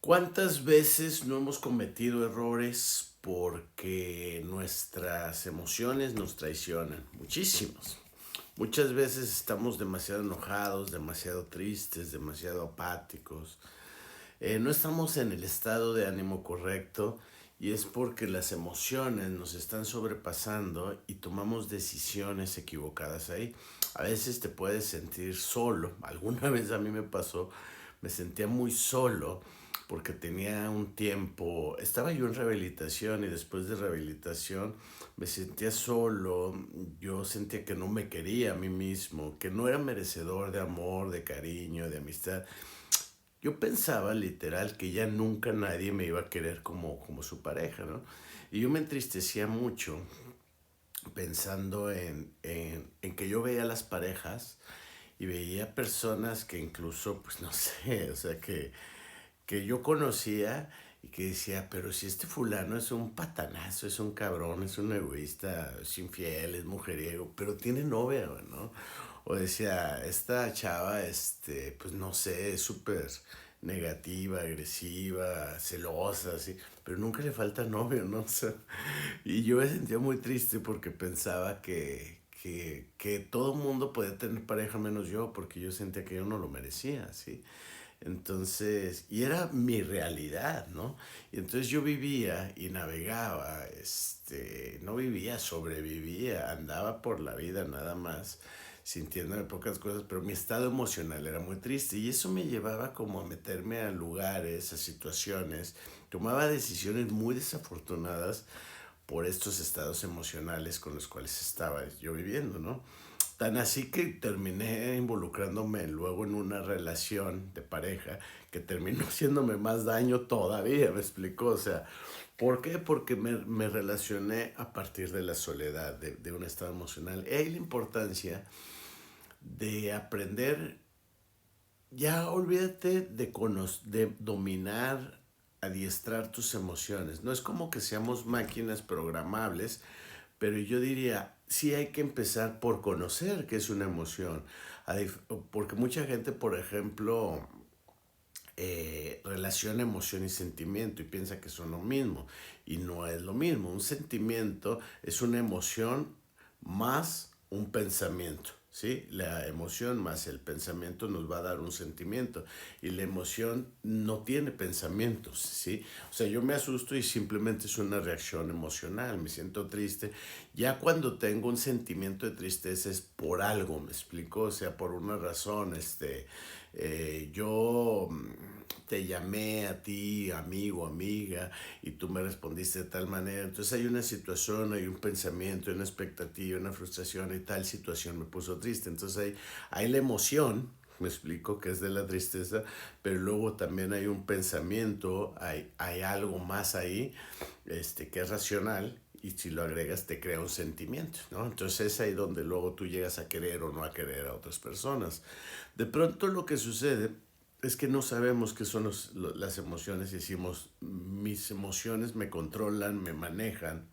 ¿Cuántas veces no hemos cometido errores porque nuestras emociones nos traicionan? Muchísimas. Muchas veces estamos demasiado enojados, demasiado tristes, demasiado apáticos. No estamos en el estado de ánimo correcto y es porque las emociones nos están sobrepasando y tomamos decisiones equivocadas ahí. A veces te puedes sentir solo. Alguna vez a mí me pasó, me sentía muy solo porque tenía un tiempo, estaba yo en rehabilitación y después de rehabilitación me sentía solo, yo sentía que no me quería a mí mismo, que no era merecedor de amor, de cariño, de amistad. Yo pensaba literal que ya nunca nadie me iba a querer como su pareja, ¿no? Y yo me entristecía mucho pensando en que yo veía las parejas y veía personas que incluso, pues no sé, o sea, que yo conocía y que decía, pero si este fulano es un patanazo, es un cabrón, es un egoísta, es infiel, es mujeriego, pero tiene novia, ¿no? O decía, esta chava, pues no sé, es súper negativa, agresiva, celosa, así, pero nunca le falta novio, ¿no? O sea, y yo me sentía muy triste porque pensaba que todo mundo podía tener pareja menos yo, porque yo sentía que yo no lo merecía, ¿sí? Entonces, y era mi realidad, ¿no? Y entonces yo vivía y navegaba, no vivía, sobrevivía, andaba por la vida nada más, sintiéndome pocas cosas, pero mi estado emocional era muy triste y eso me llevaba como a meterme a lugares, a situaciones, tomaba decisiones muy desafortunadas por estos estados emocionales con los cuales estaba yo viviendo, ¿no? Tan así que terminé involucrándome luego en una relación de pareja que terminó haciéndome más daño todavía, ¿me explicó? O sea, ¿por qué? Porque me relacioné a partir de la soledad, de un estado emocional. Y hay la importancia de aprender, ya olvídate de dominar, adiestrar tus emociones. No es como que seamos máquinas programables, pero yo diría, sí hay que empezar por conocer qué es una emoción. Porque mucha gente, por ejemplo, relaciona emoción y sentimiento y piensa que son lo mismo. Y no es lo mismo. Un sentimiento es una emoción más un pensamiento. ¿Sí? La emoción más el pensamiento nos va a dar un sentimiento y la emoción no tiene pensamientos, ¿sí? O sea, yo me asusto y simplemente es una reacción emocional, me siento triste. Ya cuando tengo un sentimiento de tristeza es por algo, me explico, o sea, por una razón, yo te llamé a ti, amigo, amiga, y tú me respondiste de tal manera. Entonces hay una situación, hay un pensamiento, hay una expectativa, una frustración y tal situación me puso triste. Entonces hay la emoción, me explico, que es de la tristeza, pero luego también hay un pensamiento, hay algo más ahí, que es racional, y si lo agregas te crea un sentimiento, ¿no? Entonces es ahí donde luego tú llegas a querer o no a querer a otras personas. De pronto lo que sucede es que no sabemos qué son las emociones y decimos, mis emociones me controlan, me manejan.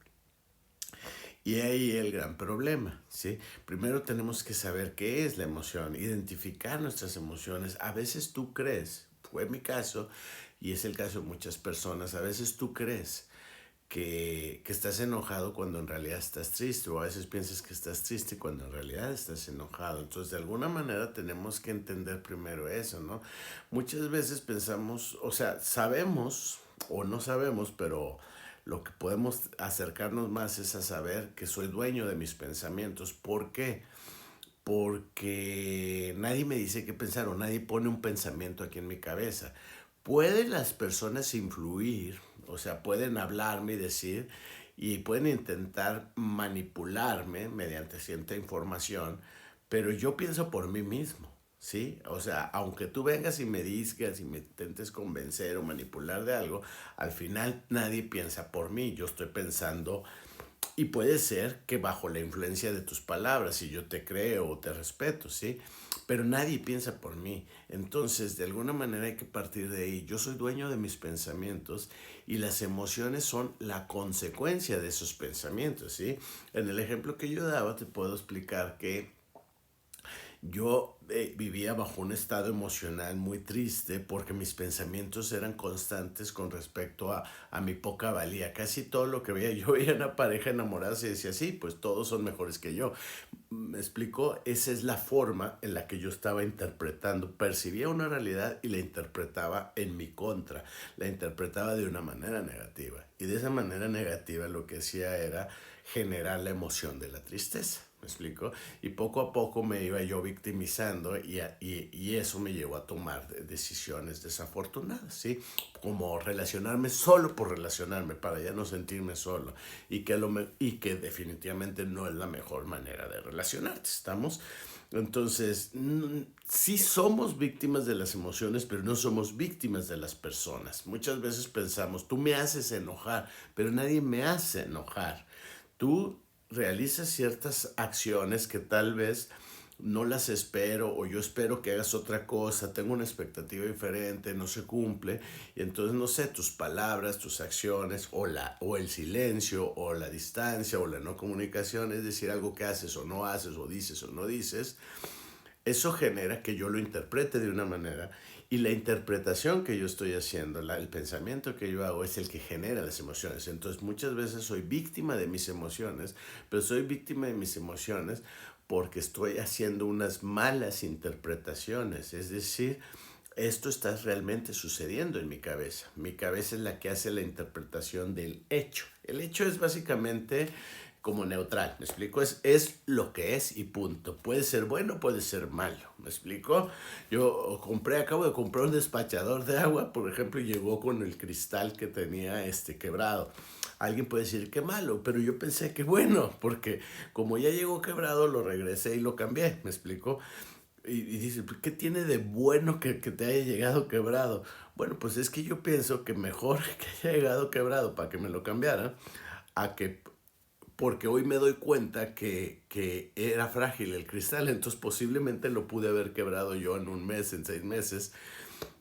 Y ahí el gran problema, ¿sí? Primero tenemos que saber qué es la emoción, identificar nuestras emociones. A veces tú crees, fue mi caso, y es el caso de muchas personas, a veces tú crees que estás enojado cuando en realidad estás triste, o a veces piensas que estás triste cuando en realidad estás enojado. Entonces, de alguna manera tenemos que entender primero eso, ¿no? Muchas veces pensamos, o sea, sabemos o no sabemos, pero lo que podemos acercarnos más es a saber que soy dueño de mis pensamientos. ¿Por qué? Porque nadie me dice qué pensar o nadie pone un pensamiento aquí en mi cabeza. Pueden las personas influir, o sea, pueden hablarme y decir, y pueden intentar manipularme mediante cierta información, pero yo pienso por mí mismo, ¿sí? O sea, aunque tú vengas y me digas y me intentes convencer o manipular de algo, al final nadie piensa por mí, yo estoy pensando y puede ser que bajo la influencia de tus palabras, si yo te creo o te respeto, ¿sí? Pero nadie piensa por mí. Entonces, de alguna manera hay que partir de ahí. Yo soy dueño de mis pensamientos y las emociones son la consecuencia de esos pensamientos, ¿sí? En el ejemplo que yo daba, te puedo explicar que yo vivía bajo un estado emocional muy triste porque mis pensamientos eran constantes con respecto a mi poca valía. Casi todo lo que veía, yo veía una pareja enamorada y decía, sí, pues todos son mejores que yo. ¿Me explico? Esa es la forma en la que yo estaba interpretando. Percibía una realidad y la interpretaba en mi contra. La interpretaba de una manera negativa. Y de esa manera negativa lo que hacía era generar la emoción de la tristeza. ¿Me explico? Y poco a poco me iba yo victimizando y eso me llevó a tomar decisiones desafortunadas, ¿sí? Como relacionarme solo por relacionarme para ya no sentirme solo y que definitivamente no es la mejor manera de relacionarte, ¿estamos? Entonces, sí somos víctimas de las emociones, pero no somos víctimas de las personas. Muchas veces pensamos, tú me haces enojar, pero nadie me hace enojar. Tú realizas ciertas acciones que tal vez no las espero o yo espero que hagas otra cosa, tengo una expectativa diferente, no se cumple y entonces no sé, tus palabras, tus acciones o el silencio o la distancia o la no comunicación, es decir, algo que haces o dices o no dices, eso genera que yo lo interprete de una manera y la interpretación que yo estoy haciendo, el pensamiento que yo hago es el que genera las emociones. Entonces muchas veces soy víctima de mis emociones, pero soy víctima de mis emociones porque estoy haciendo unas malas interpretaciones. Es decir, esto está realmente sucediendo en mi cabeza. Mi cabeza es la que hace la interpretación del hecho. El hecho es básicamente como neutral, ¿me explico? Es lo que es y punto. Puede ser bueno, puede ser malo, ¿me explico? Yo acabo de comprar un despachador de agua, por ejemplo, y llegó con el cristal que tenía quebrado. Alguien puede decir que malo, pero yo pensé que bueno, porque como ya llegó quebrado, lo regresé y lo cambié, ¿me explico? Y dice, ¿qué tiene de bueno que te haya llegado quebrado? Bueno, pues es que yo pienso que mejor que haya llegado quebrado para que me lo cambiaran, a que porque hoy me doy cuenta que era frágil el cristal, entonces posiblemente lo pude haber quebrado yo en un mes, en 6 meses,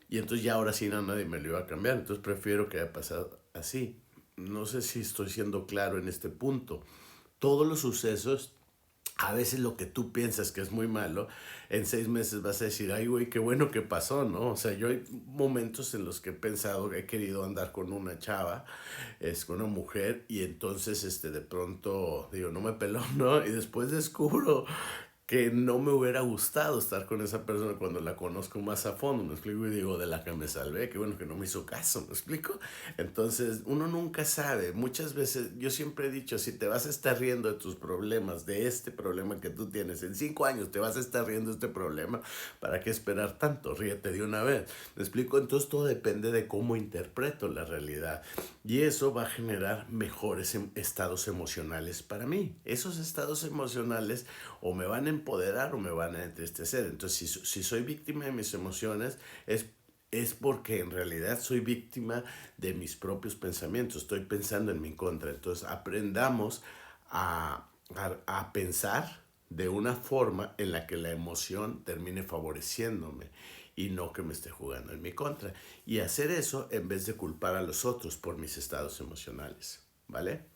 y entonces ya ahora sí no, nadie me lo iba a cambiar, entonces prefiero que haya pasado así. No sé si estoy siendo claro en este punto. Todos los sucesos, a veces lo que tú piensas que es muy malo, en 6 meses vas a decir, ay, güey, qué bueno que pasó, ¿no? O sea, yo hay momentos en los que he pensado que he querido andar con una chava, con una mujer, y entonces, de pronto, digo, no me peló, ¿no? Y después descubro que no me hubiera gustado estar con esa persona cuando la conozco más a fondo, me explico, y digo, de la que me salvé, qué bueno que no me hizo caso, me explico. Entonces, uno nunca sabe, muchas veces, yo siempre he dicho, si te vas a estar riendo de tus problemas, de este problema que tú tienes, en 5 años te vas a estar riendo de este problema, ¿para qué esperar tanto? Ríete de una vez, me explico, entonces todo depende de cómo interpreto la realidad, y eso va a generar mejores estados emocionales para mí. Esos estados emocionales o me van a empoderar o me van a entristecer. Entonces, si soy víctima de mis emociones, es porque en realidad soy víctima de mis propios pensamientos. Estoy pensando en mi contra. Entonces, aprendamos a pensar de una forma en la que la emoción termine favoreciéndome y no que me esté jugando en mi contra. Y hacer eso en vez de culpar a los otros por mis estados emocionales. ¿Vale?